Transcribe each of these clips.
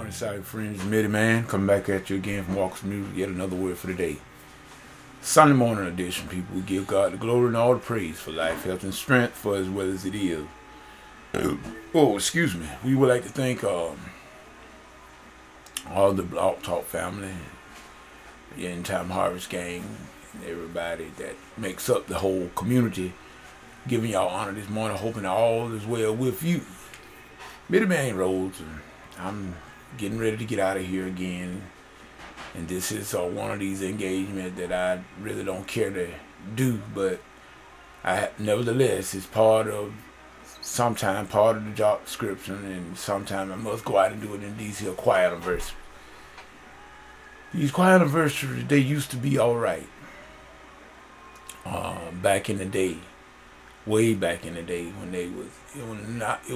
morning, Sally friends. Mitty Man coming back at you again from Walks Music. Yet another word for the day. Sunday morning edition, people. We give God the glory and all the praise for life, health, and strength for as well as it is. Oh, excuse me. We would like to thank all the Blog Talk family, the End Time Harvest Gang, and everybody that makes up the whole community. Giving y'all honor this morning, hoping all is well with you. Mitty Man Rhodes, and I'm getting ready to get out of here again. And this is one of these engagements that I really don't care to do, but nevertheless, it's part of the job description, and sometimes I must go out and do it in these here quiet anniversaries. These quiet anniversaries, they used to be all right. Back in the day, way back in the day when it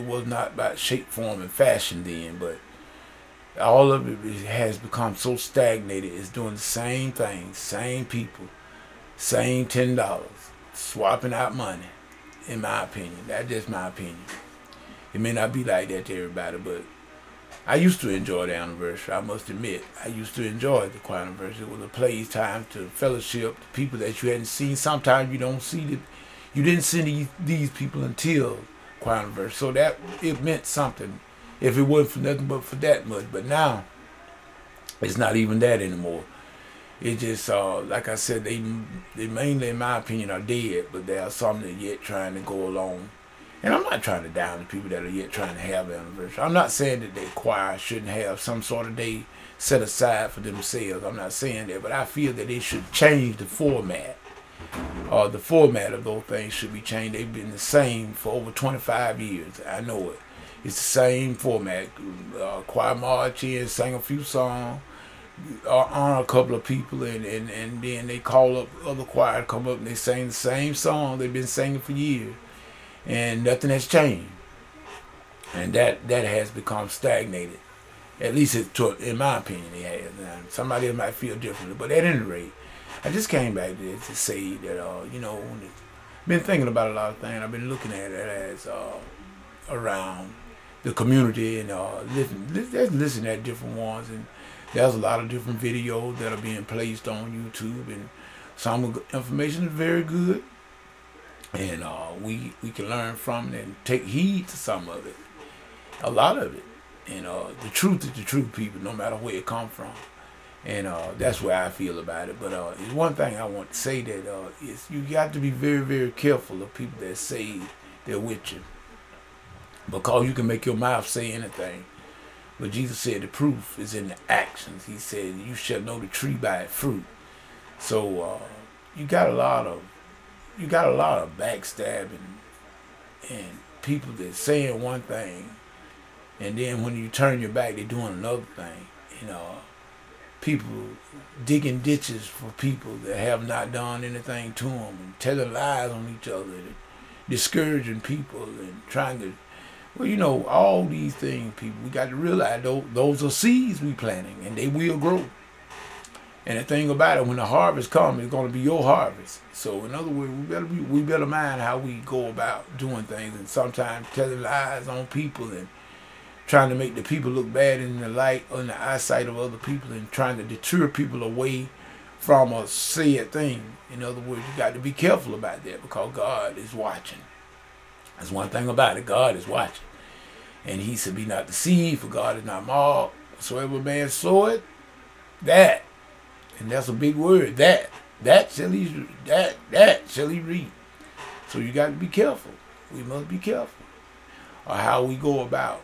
was not about shape, form, and fashion then, but all of it has become so stagnated. It's doing the same thing, same people, same $10, swapping out money. In my opinion, that's just my opinion. It may not be like that to everybody, but I used to enjoy the anniversary. I must admit, I used to enjoy the quiet anniversary. It was a place time to fellowship, the people that you hadn't seen. Sometimes you don't see the. You didn't see these people until quiet anniversary, so that it meant something. If it wasn't for nothing but for that much, but now it's not even that anymore. It just like I said, they mainly, in my opinion, are dead, but there are some that are yet trying to go along. And I'm not trying to down the people that are yet trying to have an anniversary. I'm not saying that the choir shouldn't have some sort of day set aside for themselves. I'm not saying that, but I feel that they should change the format. The format of those things should be changed. They've been the same for over 25 years. I know it. It's the same format. Choir march in, sing a few songs, honor a couple of people, and then they call up other choir to come up and they sing the same song they've been singing for years. And nothing has changed. And that has become stagnated. At least in my opinion it has. Now, somebody else might feel differently. But at any rate, I just came back to say that, been thinking about a lot of things. I've been looking at it as around the community and listening at different ones. And there's a lot of different videos that are being placed on YouTube. And some of the information is very good. And we can learn from it and take heed to some of it. A lot of it. And the truth is the truth, people, no matter where it comes from. And that's where I feel about it. But it's one thing I want to say that is you got to be very, very careful of people that say they're with you. Because you can make your mouth say anything. But Jesus said the proof is in the actions. He said you shall know the tree by its fruit. So you got a lot of backstabbing and people that saying one thing, and then when you turn your back, they're doing another thing. People digging ditches for people that have not done anything to them, and telling lies on each other, and discouraging people, and trying to, all these things, people, we got to realize those are seeds we planting, and they will grow. And the thing about it, when the harvest comes, it's going to be your harvest. So in other words, we better mind how we go about doing things, and sometimes telling lies on people and trying to make the people look bad in the light or in the eyesight of other people, and trying to deter people away from a said thing. In other words, you got to be careful about that, because God is watching. That's one thing about it. God is watching. And he said, be not deceived, for God is not mocked. Whatsoever man soweth, that. And that's a big word. That shall he reap. So you got to be careful. We must be careful of how we go about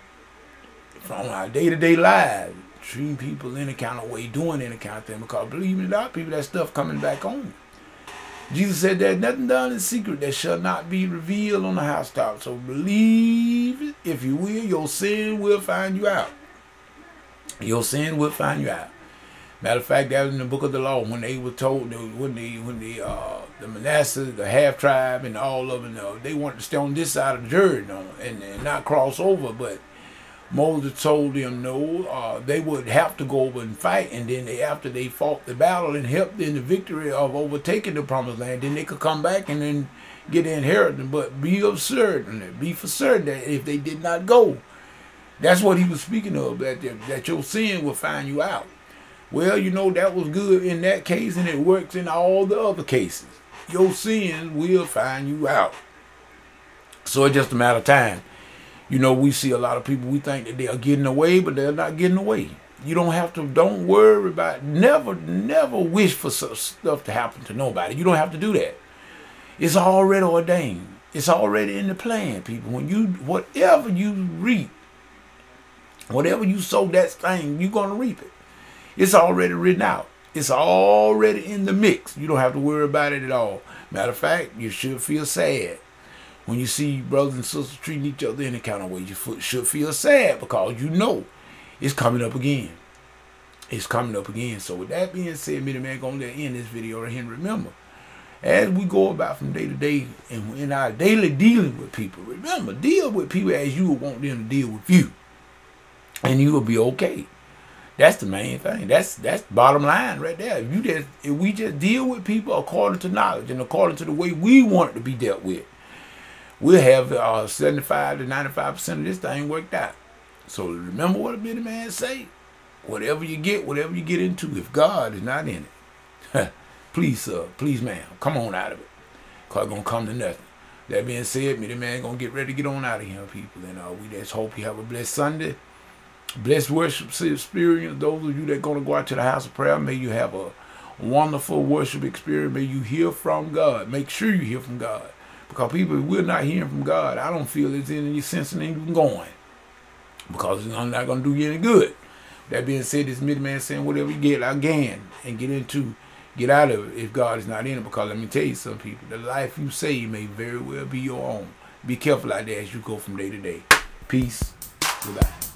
from our day-to-day lives, treating people in a kind of way, doing any kind of thing. Because believe me, a lot of people, that stuff coming back on. Jesus said there's nothing done in secret that shall not be revealed on the housetop. So believe it, if you will, your sin will find you out. Your sin will find you out. Matter of fact, that was in the book of the law when they were told, when the Manasseh, the half tribe, and all of them, they wanted to stay on this side of the Jordan and not cross over. But Moses told them no, they would have to go over and fight, and then after they fought the battle and helped in the victory of overtaking the promised land, then they could come back and then get the inheritance. But be for certain that if they did not go, That's what he was speaking of, that your sin will find you out. Well, you know, that was good in that case, and it works in all the other cases. Your sin will find you out. So it's just a matter of time. You know, we see a lot of people, we think that they are getting away, but they're not getting away. You don't have to, don't worry about, never wish for such stuff to happen to nobody. You don't have to do that. It's already ordained. It's already in the plan, people. When you, whatever you reap, whatever you sow that thing, you're going to reap it. It's already written out. It's already in the mix. You don't have to worry about it at all. Matter of fact, you should feel sad. When you see brothers and sisters treating each other in any kind of way, you should feel sad because you know it's coming up again. It's coming up again. So with that being said, me the man going to end this video right here. And remember, as we go about from day to day and in our daily dealing with people, remember, deal with people as you would want them to deal with you. And you will be okay. That's the main thing. That's bottom line right there. If we just deal with people according to knowledge and according to the way we want it to be dealt with, we'll have 75 to 95% of this thing worked out. So remember what a bit of man say. Whatever you get into, if God is not in it, please, sir, please, ma'am, come on out of it. Because it's going to come to nothing. That being said, me the man going to get ready to get on out of here, people. And we just hope you have a blessed Sunday. Blessed worship experience. Those of you that are going to go out to the house of prayer, may you have a wonderful worship experience. May you hear from God. Make sure you hear from God. Because people, if we're not hearing from God, I don't feel it's in any sense in even going. Because it's not going to do you any good. That being said, this midman saying whatever you get, again, and get out of it if God is not in it. Because let me tell you some people, the life you save may very well be your own. Be careful out there as you go from day to day. Peace. Goodbye.